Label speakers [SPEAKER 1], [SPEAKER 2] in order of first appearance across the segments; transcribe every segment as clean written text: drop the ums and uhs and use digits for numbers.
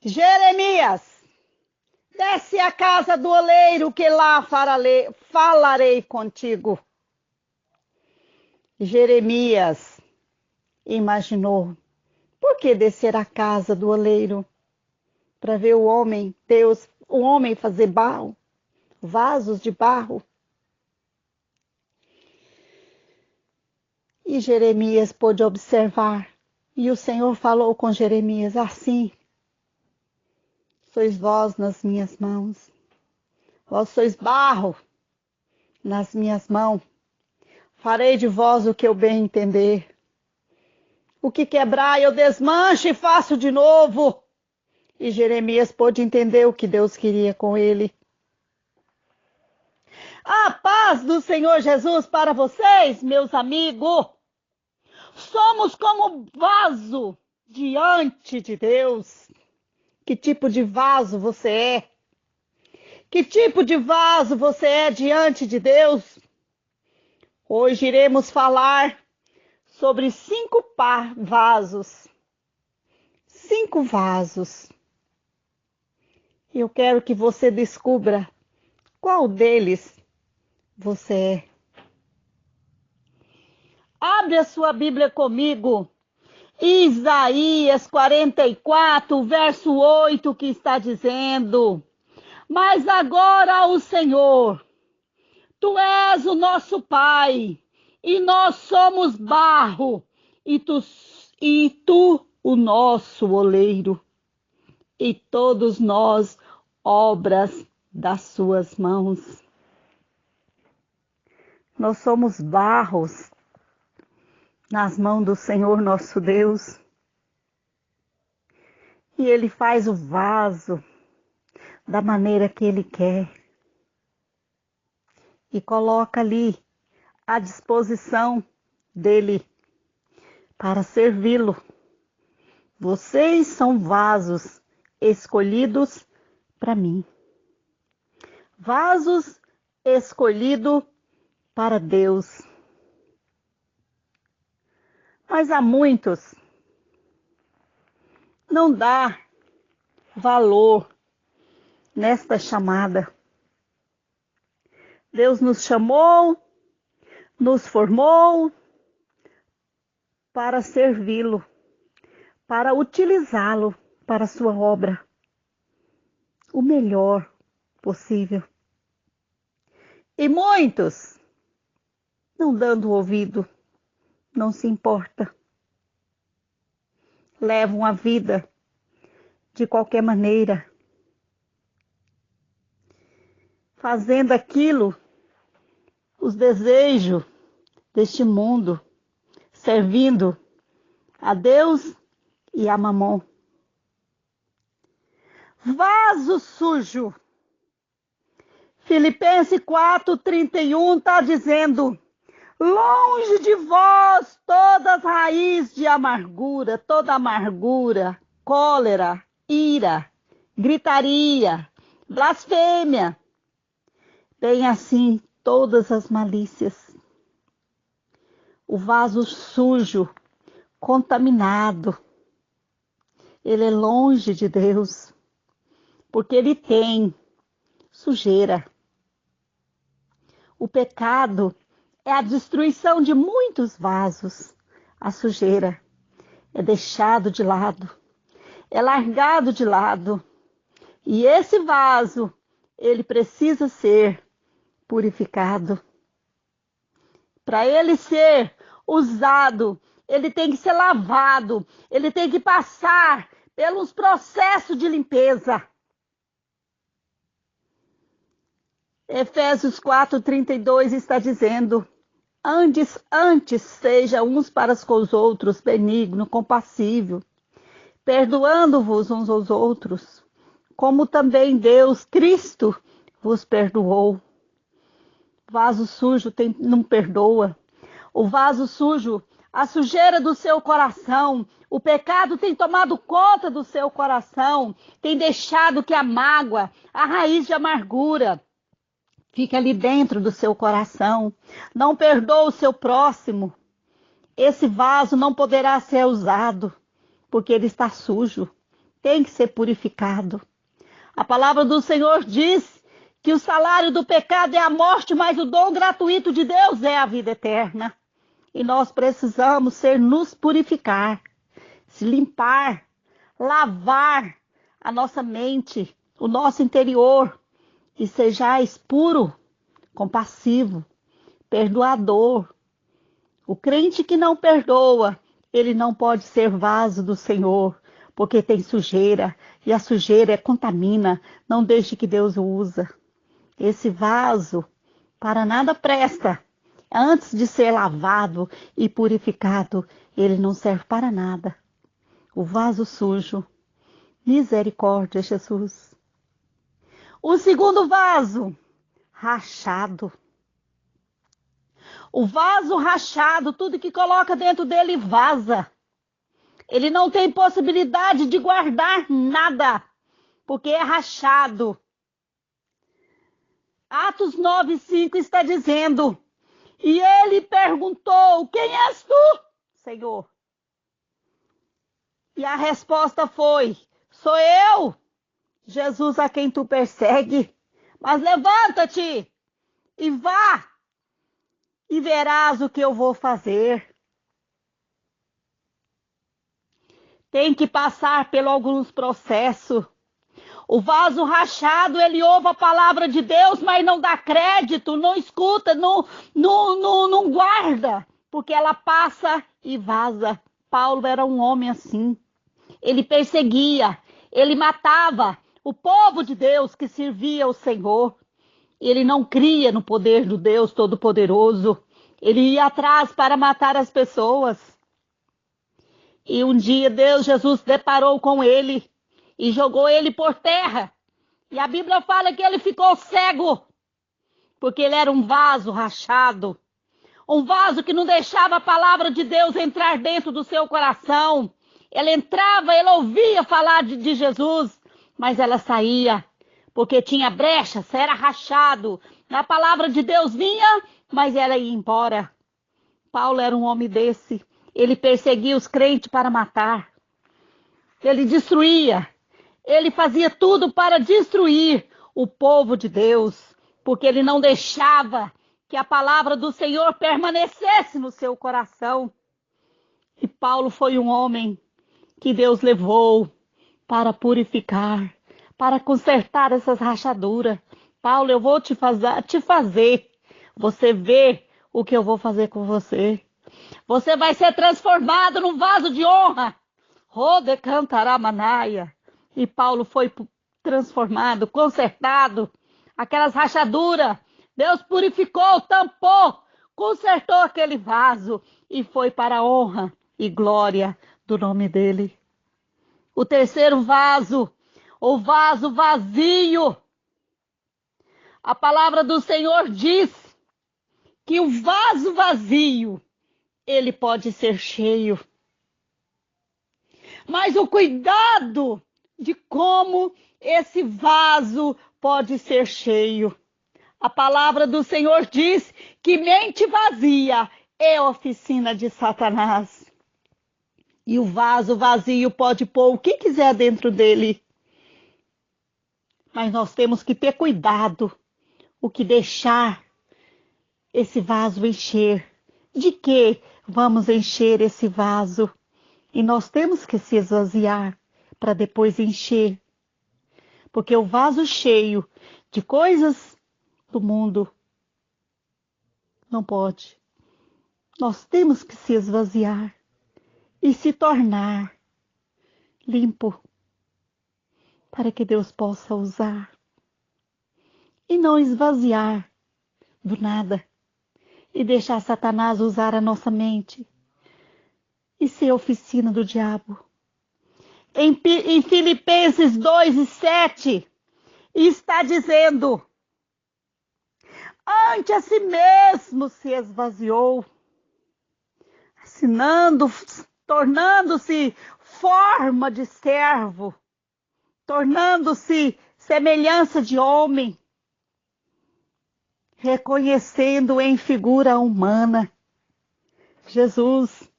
[SPEAKER 1] Jeremias, desce à casa do oleiro, que lá falarei contigo. Jeremias imaginou, por que descer à casa do oleiro? Para ver o homem fazer barro, vasos de barro. E Jeremias pôde observar, e o Senhor falou com Jeremias assim: sois vós nas minhas mãos, vós sois barro nas minhas mãos, farei de vós o que eu bem entender. O que quebrar eu desmancho e faço de novo. E Jeremias pôde entender o que Deus queria com ele. A paz do Senhor Jesus para vocês, meus amigos. Somos como vaso diante de Deus. Que tipo de vaso você é? Que tipo de vaso você é diante de Deus? Hoje iremos falar sobre 5 vasos. 5 vasos. Eu quero que você descubra qual deles você é. Abre a sua Bíblia comigo. Isaías 44, verso 8, que está dizendo: mas agora, o Senhor, tu és o nosso Pai, e nós somos barro, e tu o nosso oleiro, e todos nós obras das suas mãos. Nós somos barros nas mãos do Senhor nosso Deus, e Ele faz o vaso da maneira que Ele quer, e coloca ali à disposição dEle para servi-lo. Vocês são vasos escolhidos para mim. Vasos escolhidos para Deus. Mas há muitos não dá valor nesta chamada. Deus nos chamou, nos formou para servi-lo, para utilizá-lo para a sua obra, o melhor possível. E muitos, não dando ouvido, não se importa, levam a vida de qualquer maneira, fazendo aquilo, os desejos deste mundo, servindo a Deus e a Mamon. Vaso sujo. Filipenses 4:31 está dizendo: longe de vós todas raiz de amargura, toda amargura, cólera, ira, gritaria, blasfêmia, bem assim todas as malícias. O vaso sujo, contaminado, ele é longe de Deus, porque ele tem sujeira. O pecado é a destruição de muitos vasos. A sujeira é deixado de lado, é largado de lado. E esse vaso, ele precisa ser purificado. Para ele ser usado, ele tem que ser lavado, ele tem que passar pelos processos de limpeza. Efésios 4:32 está dizendo: antes seja uns para com os outros benigno, compassível, perdoando-vos uns aos outros, como também Deus, Cristo, vos perdoou. Vaso sujo não perdoa. O vaso sujo, a sujeira do seu coração, o pecado tem tomado conta do seu coração, tem deixado que a mágoa, a raiz de amargura, fica ali dentro do seu coração. Não perdoa o seu próximo. Esse vaso não poderá ser usado, porque ele está sujo. tem que ser purificado. A palavra do Senhor diz que o salário do pecado é a morte, mas o dom gratuito de Deus é a vida eterna. E nós precisamos nos purificar, se limpar, lavar a nossa mente, o nosso interior, e sejais puro, compassivo, perdoador. O crente que não perdoa, ele não pode ser vaso do Senhor, porque tem sujeira, e a sujeira contamina, não deixe que Deus o usa. Esse vaso para nada presta. Antes de ser lavado e purificado, ele não serve para nada. O vaso sujo. Misericórdia, Jesus. O segundo vaso, rachado. O vaso rachado, tudo que coloca dentro dele vaza. Ele não tem possibilidade de guardar nada, porque é rachado. Atos 9:5 está dizendo: e ele perguntou: quem és tu, Senhor? E a resposta foi: sou eu, Jesus, a quem tu persegue. Mas levanta-te e vá, e verás o que eu vou fazer. Tem que passar por alguns processos. O vaso rachado, ele ouve a palavra de Deus, mas não dá crédito, não escuta, não guarda, porque ela passa e vaza. Paulo era um homem assim. Ele perseguia, ele matava o povo de Deus que servia ao Senhor. Ele não cria no poder do Deus Todo-Poderoso. Ele ia atrás para matar as pessoas. E um dia Jesus deparou com ele e jogou ele por terra. E a Bíblia fala que ele ficou cego, porque ele era um vaso rachado. Um vaso que não deixava a palavra de Deus entrar dentro do seu coração. Ele entrava, ele ouvia falar de Jesus, mas ela saía, porque tinha brechas, era rachado. A palavra de Deus vinha, mas ela ia embora. Paulo era um homem desse. Ele perseguia os crentes para matar. Ele destruía. Ele fazia tudo para destruir o povo de Deus, porque ele não deixava que a palavra do Senhor permanecesse no seu coração. E Paulo foi um homem que Deus levou para purificar, para consertar essas rachaduras. Paulo, eu vou te fazer. Você vê o que eu vou fazer com você. Você vai ser transformado num vaso de honra. Rode cantará manaia. E Paulo foi transformado, consertado. Aquelas rachaduras, Deus purificou, tampou, consertou aquele vaso e foi para a honra e glória do nome dele. O terceiro vaso, o vaso vazio. A palavra do Senhor diz que o vaso vazio, ele pode ser cheio. Mas o cuidado de como esse vaso pode ser cheio. A palavra do Senhor diz que mente vazia é oficina de Satanás. E o vaso vazio pode pôr o que quiser dentro dele. Mas nós temos que ter cuidado o que deixar esse vaso encher. De que vamos encher esse vaso? E nós temos que se esvaziar para depois encher. Porque o vaso cheio de coisas do mundo não pode. Nós temos que se esvaziar e se tornar limpo para que Deus possa usar. E não esvaziar do nada e deixar Satanás usar a nossa mente e ser oficina do diabo. Em Filipenses 2:7 está dizendo: ante a si mesmo se esvaziou, tornando-se forma de servo, tornando-se semelhança de homem, reconhecendo em figura humana. Jesus,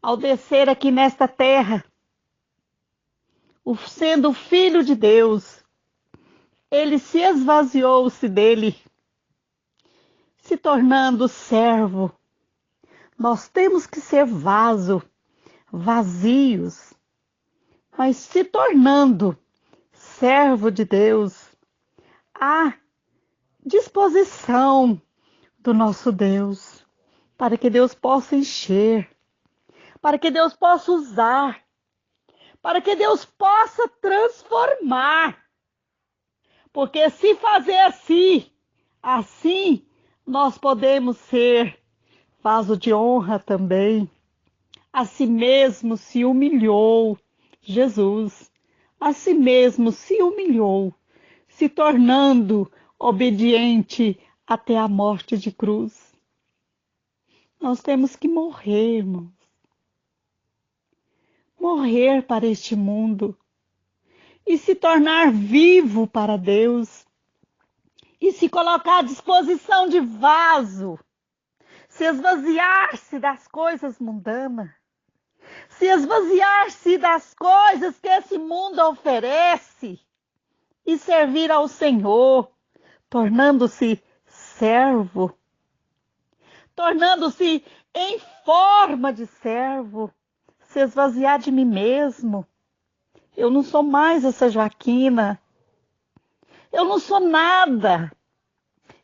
[SPEAKER 1] ao descer aqui nesta terra, sendo filho de Deus, ele se esvaziou-se dele, se tornando servo. Nós temos que ser vazios, mas se tornando servo de Deus, à disposição do nosso Deus, para que Deus possa encher, para que Deus possa usar, para que Deus possa transformar. Porque se fazer assim nós podemos ser vaso de honra também. A si mesmo se humilhou Jesus, a si mesmo se humilhou, se tornando obediente até a morte de cruz. Nós temos que morrer, irmãos. Morrer para este mundo e se tornar vivo para Deus e se colocar à disposição de vaso, se esvaziar-se das coisas mundanas, se esvaziar-se das coisas que esse mundo oferece e servir ao Senhor, tornando-se servo, tornando-se em forma de servo, se esvaziar de mim mesmo. Eu não sou mais essa Joaquina. Eu não sou nada.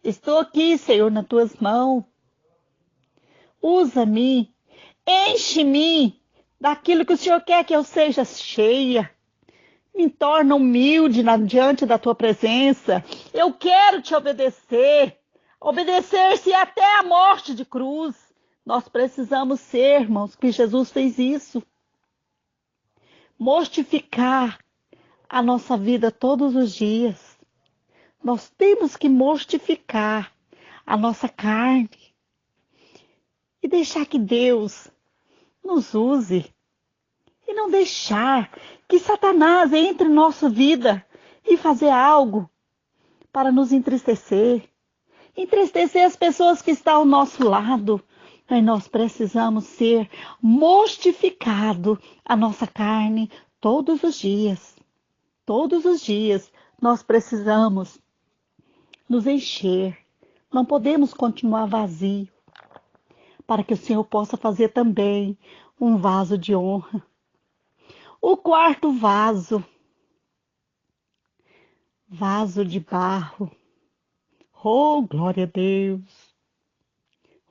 [SPEAKER 1] Estou aqui, Senhor, nas tuas mãos. Usa-me, enche-me daquilo que o Senhor quer que eu seja cheia. Me torna humilde diante da tua presença. Eu quero te obedecer. Obedecer-se até a morte de cruz. Nós precisamos ser, irmãos, que Jesus fez isso. Mortificar a nossa vida todos os dias. Nós temos que mortificar a nossa carne e deixar que Deus nos use e não deixar que Satanás entre em nossa vida e fazer algo para nos entristecer as pessoas que estão ao nosso lado. Mas nós precisamos ser mortificado a nossa carne todos os dias. Todos os dias nós precisamos nos encher. Não podemos continuar vazio, para que o Senhor possa fazer também um vaso de honra. O quarto vaso, vaso de barro. Oh, glória a Deus!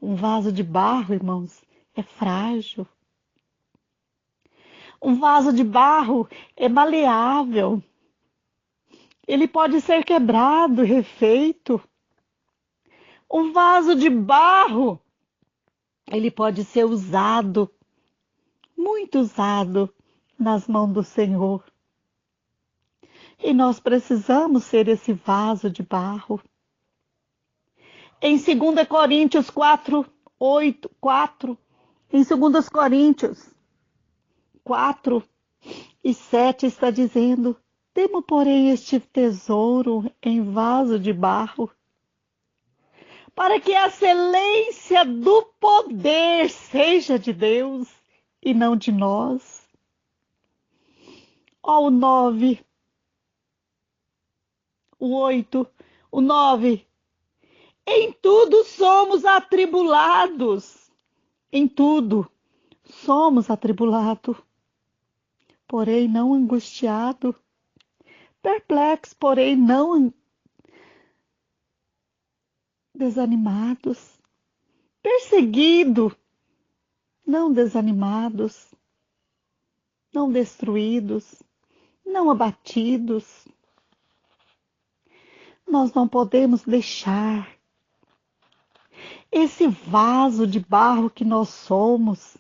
[SPEAKER 1] Um vaso de barro, irmãos, é frágil. Um vaso de barro é maleável. Ele pode ser quebrado, refeito. Um vaso de barro, ele pode ser usado, muito usado, nas mãos do Senhor. E nós precisamos ser esse vaso de barro. Em 2 Coríntios 4, em 2 Coríntios 4 e 7 está dizendo: temo, porém, este tesouro em vaso de barro, para que a excelência do poder seja de Deus e não de nós. Ó, o 9, o 8, o 9. Em tudo somos atribulados. Em tudo somos atribulados. Porém não angustiado. Perplexo, porém não desanimados. Perseguido, não desanimados. Não destruídos, não abatidos. Nós não podemos deixar esse vaso de barro que nós somos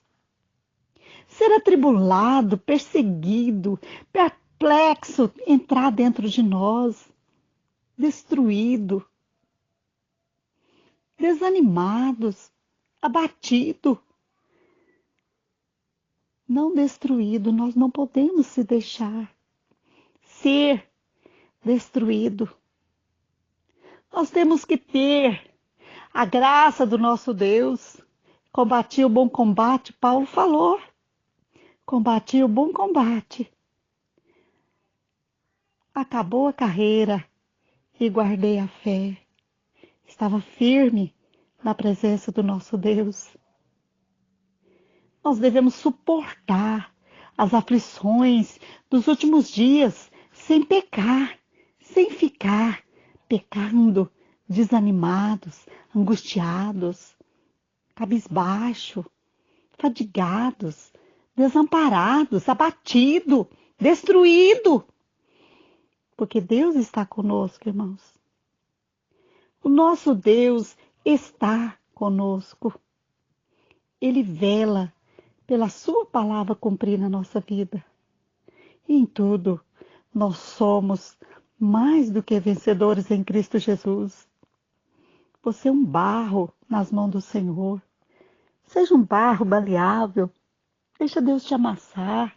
[SPEAKER 1] ser atribulado, perseguido, perplexo, entrar dentro de nós, destruído, desanimados, abatido. Não destruído, nós não podemos se deixar ser destruído. Nós temos que ter a graça do nosso Deus. Combati o bom combate, Paulo falou. Combati o bom combate. acabou a carreira e guardei a fé. Estava firme na presença do nosso Deus. Nós devemos suportar as aflições dos últimos dias sem pecar, sem ficar pecando, desanimados, angustiados, cabisbaixo, fadigados, desamparados, abatido, destruído. Porque Deus está conosco, irmãos. O nosso Deus está conosco. Ele vela pela sua palavra cumprir na nossa vida. E em tudo, nós somos mais do que vencedores em Cristo Jesus. Você é um barro nas mãos do Senhor. Seja um barro maleável. Deixa Deus te amassar.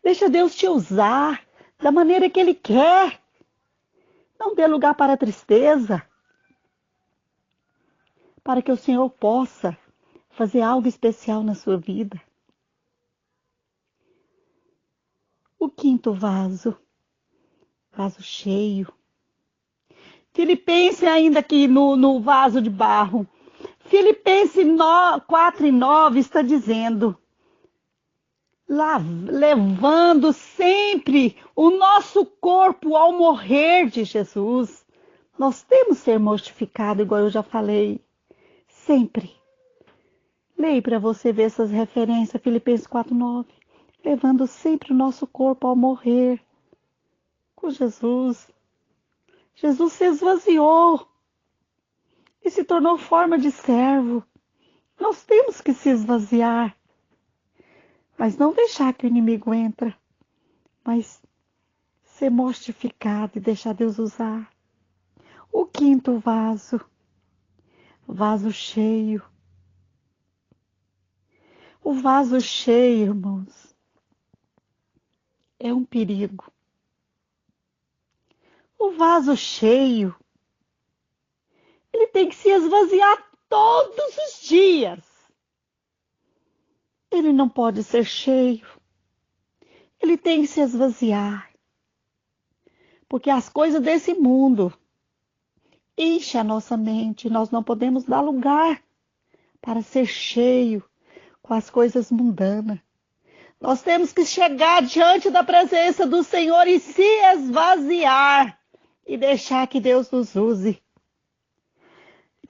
[SPEAKER 1] Deixa Deus te usar da maneira que Ele quer. Não dê lugar para a tristeza. Para que o Senhor possa fazer algo especial na sua vida. O quinto vaso. Vaso cheio. Filipenses ainda aqui no vaso de barro. Filipenses 4:9 está dizendo, levando sempre o nosso corpo ao morrer de Jesus. Nós temos que ser mortificados, igual eu já falei, sempre. Leia para você ver essas referências, Filipenses 4:9. Levando sempre o nosso corpo ao morrer com Jesus. Jesus se esvaziou e se tornou forma de servo. Nós temos que se esvaziar, mas não deixar que o inimigo entre, mas ser mortificado e deixar Deus usar. O quinto vaso, vaso cheio. O vaso cheio, irmãos, é um perigo. O vaso cheio, ele tem que se esvaziar todos os dias. Ele não pode ser cheio. Ele tem que se esvaziar. Porque as coisas desse mundo enchem a nossa mente. Nós não podemos dar lugar para ser cheio com as coisas mundanas. Nós temos que chegar diante da presença do Senhor e se esvaziar. E deixar que Deus nos use.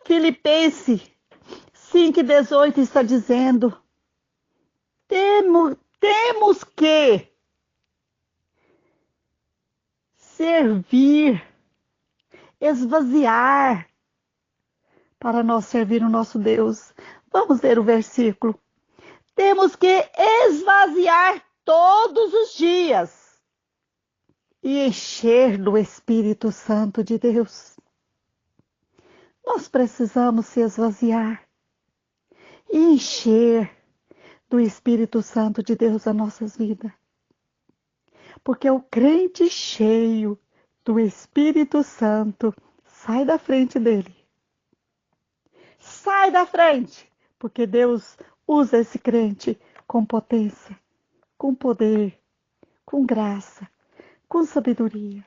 [SPEAKER 1] Filipenses 5:18 está dizendo, temos que servir, esvaziar, para nós servir o nosso Deus. Vamos ler o versículo. Temos que esvaziar todos os dias e encher do Espírito Santo de Deus. Nós precisamos se esvaziar e encher do Espírito Santo de Deus as nossas vidas. Porque o crente cheio do Espírito Santo sai da frente dele. Sai da frente, porque Deus usa esse crente com potência, com poder, com graça, com sabedoria.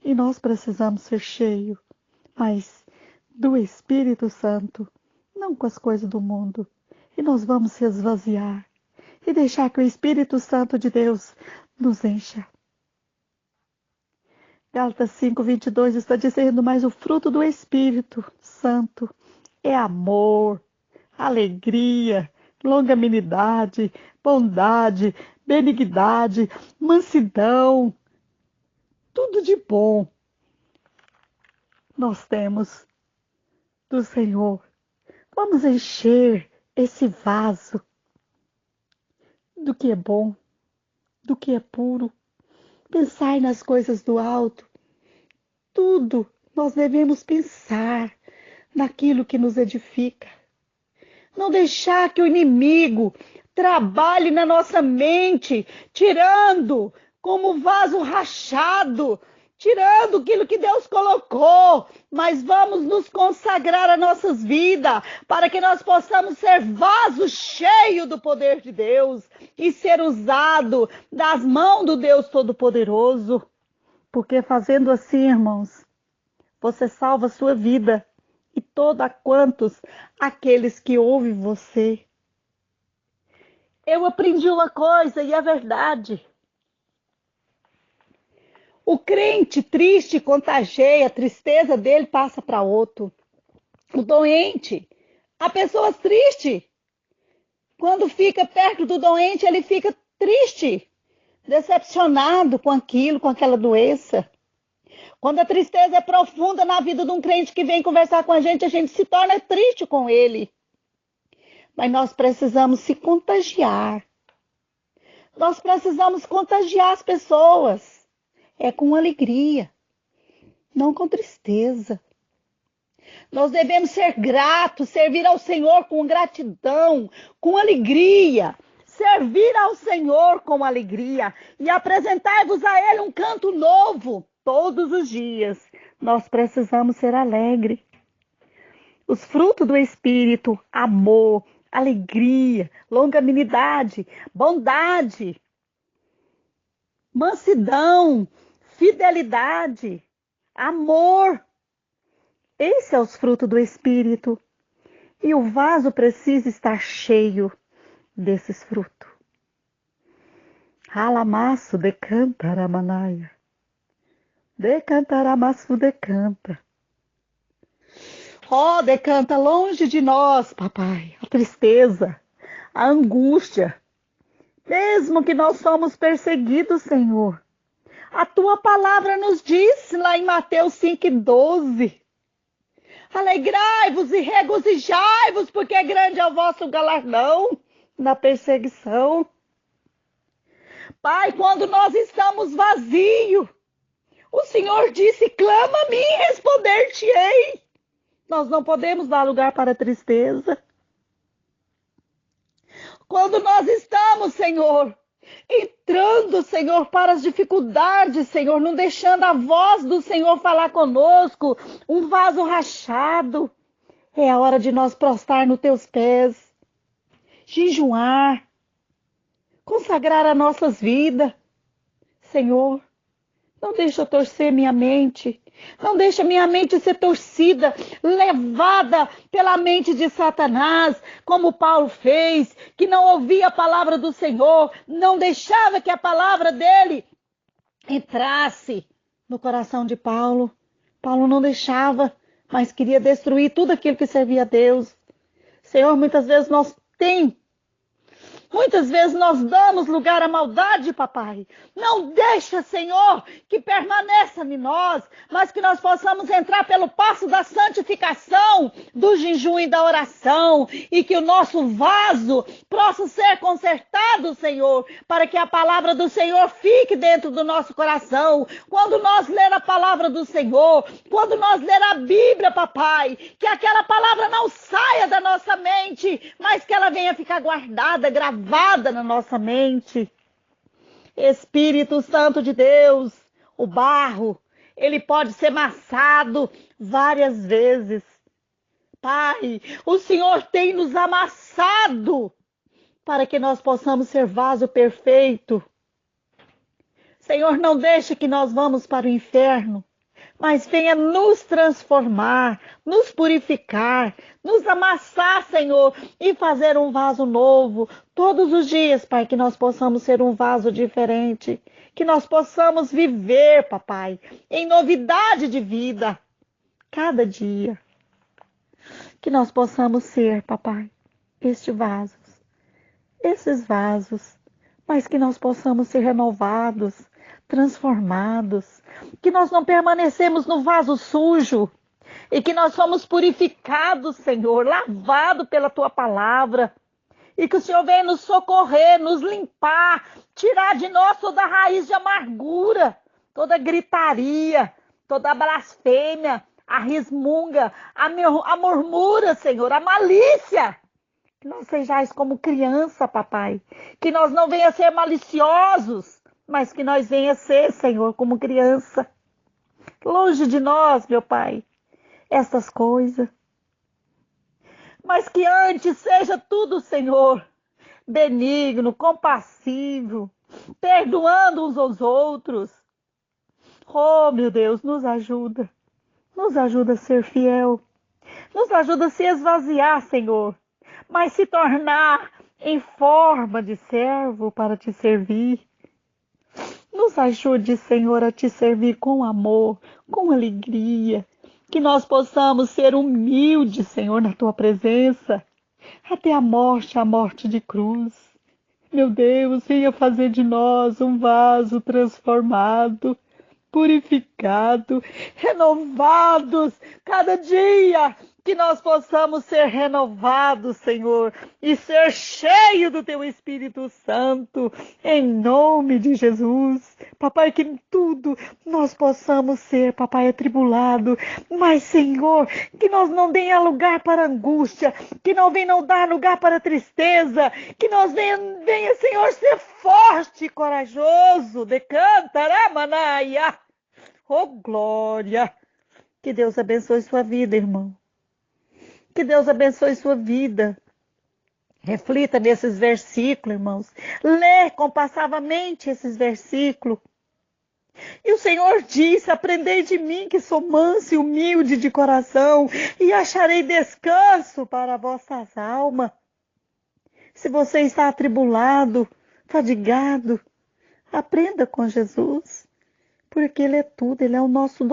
[SPEAKER 1] E nós precisamos ser cheios, mas do Espírito Santo, não com as coisas do mundo. E nós vamos se esvaziar e deixar que o Espírito Santo de Deus nos encha. Gálatas 5:22 está dizendo, mas o fruto do Espírito Santo é amor, alegria, longanimidade, bondade, benignidade, mansidão, tudo de bom nós temos do Senhor. Vamos encher esse vaso do que é bom, do que é puro. Pensar nas coisas do alto. Tudo nós devemos pensar naquilo que nos edifica. Não deixar que o inimigo trabalhe na nossa mente, tirando como vaso rachado, tirando aquilo que Deus colocou, mas vamos nos consagrar a nossas vidas, para que nós possamos ser vasos cheios do poder de Deus e ser usado das mãos do Deus Todo-Poderoso. Porque fazendo assim, irmãos, você salva a sua vida e toda quantos aqueles que ouvem você. Eu aprendi uma coisa e é verdade. O crente triste contagia, a tristeza dele passa para outro. O doente, a pessoa triste, quando fica perto do doente, ele fica triste, decepcionado com aquilo, com aquela doença. Quando a tristeza é profunda na vida de um crente que vem conversar com a gente se torna triste com ele. Mas nós precisamos se contagiar. Nós precisamos contagiar as pessoas. É com alegria, não com tristeza. Nós devemos ser gratos, servir ao Senhor com gratidão, com alegria. Servir ao Senhor com alegria e apresentar-vos a Ele um canto novo todos os dias. Nós precisamos ser alegres. Os frutos do Espírito, amor, alegria, longanimidade, bondade, mansidão, fidelidade, amor. Esse é os frutos do Espírito. E o vaso precisa estar cheio desses frutos. Alamaço decanta, Ramanaia. Decantaramaço decanta. Ó, decanta longe de nós, papai, a tristeza, a angústia. Mesmo que nós somos perseguidos, Senhor. A tua palavra nos diz lá em Mateus 5:12. Alegrai-vos e regozijai-vos, porque grande é o vosso galardão na perseguição. Pai, quando nós estamos vazios, o Senhor disse, clama a mim e responder-te-ei. Nós não podemos dar lugar para a tristeza. Quando nós estamos, Senhor, entrando, Senhor, para as dificuldades, Senhor, não deixando a voz do Senhor falar conosco, um vaso rachado, é a hora de nós prostrar nos teus pés, jejuar, consagrar as nossas vidas. Senhor, não deixa eu torcer minha mente. Não deixa minha mente ser torcida, levada pela mente de Satanás, como Paulo fez, que não ouvia a palavra do Senhor, não deixava que a palavra dele entrasse no coração de Paulo. Paulo não deixava, mas queria destruir tudo aquilo que servia a Deus. Senhor, muitas vezes nós damos lugar à maldade, papai. Não deixa, Senhor, que permaneça em nós, mas que nós possamos entrar pelo passo da santificação, do jejum e da oração, e que o nosso vaso possa ser consertado, Senhor, para que a palavra do Senhor fique dentro do nosso coração. Quando nós ler a palavra do Senhor, quando nós ler a Bíblia, papai, que aquela palavra não saia da nossa mente, mas que ela venha ficar guardada, gravada na nossa mente. Espírito Santo de Deus, o barro, ele pode ser amassado várias vezes. Pai, o Senhor tem nos amassado para que nós possamos ser vaso perfeito. Senhor, não deixe que nós vamos para o inferno, mas venha nos transformar, nos purificar, nos amassar, Senhor, e fazer um vaso novo todos os dias, Pai, que nós possamos ser um vaso diferente, que nós possamos viver, papai, em novidade de vida, cada dia, que nós possamos ser, papai, esses vasos, mas que nós possamos ser renovados, transformados, que nós não permanecemos no vaso sujo e que nós somos purificados, Senhor, lavados pela Tua palavra e que o Senhor venha nos socorrer, nos limpar, tirar de nós toda a raiz de amargura, toda gritaria, toda blasfêmia, a resmunga, a murmura, Senhor, a malícia. Que nós sejais como criança, papai, que nós não venha ser maliciosos, mas que nós venha ser, Senhor, como criança. Longe de nós, meu Pai, essas coisas. Mas que antes seja tudo, Senhor, benigno, compassivo, perdoando uns aos outros, Oh, meu Deus, nos ajuda. Nos ajuda a ser fiel. Nos ajuda a se esvaziar, Senhor, mas se tornar em forma de servo para te servir. Nos ajude, Senhor, a te servir com amor, com alegria. Que nós possamos ser humildes, Senhor, na tua presença, até a morte de cruz. Meu Deus, venha fazer de nós um vaso transformado, purificado, renovados cada dia, que nós possamos ser renovados, Senhor, e ser cheio do Teu Espírito Santo, em nome de Jesus. Papai, que em tudo nós possamos ser, papai, atribulado, mas, Senhor, que nós não tenha lugar para angústia, que não venha não dar lugar para tristeza, que nós venha, Senhor, ser forte e corajoso, decanta, manaia. Oh, glória! Que Deus abençoe sua vida, irmão. Que Deus abençoe sua vida. Reflita nesses versículos, irmãos. Lê compassivamente esses versículos. E o Senhor disse: aprendei de mim, que sou manso e humilde de coração, e acharei descanso para vossas almas. Se você está atribulado, fadigado, aprenda com Jesus. Porque Ele é tudo, Ele é o nosso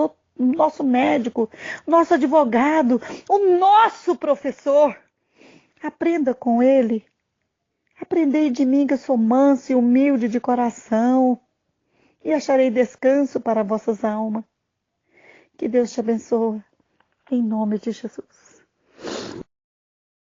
[SPEAKER 1] médico, nosso advogado, o nosso professor. Aprenda com Ele. Aprendei de mim, que eu sou manso e humilde de coração, e acharei descanso para vossas almas. Que Deus te abençoe, em nome de Jesus.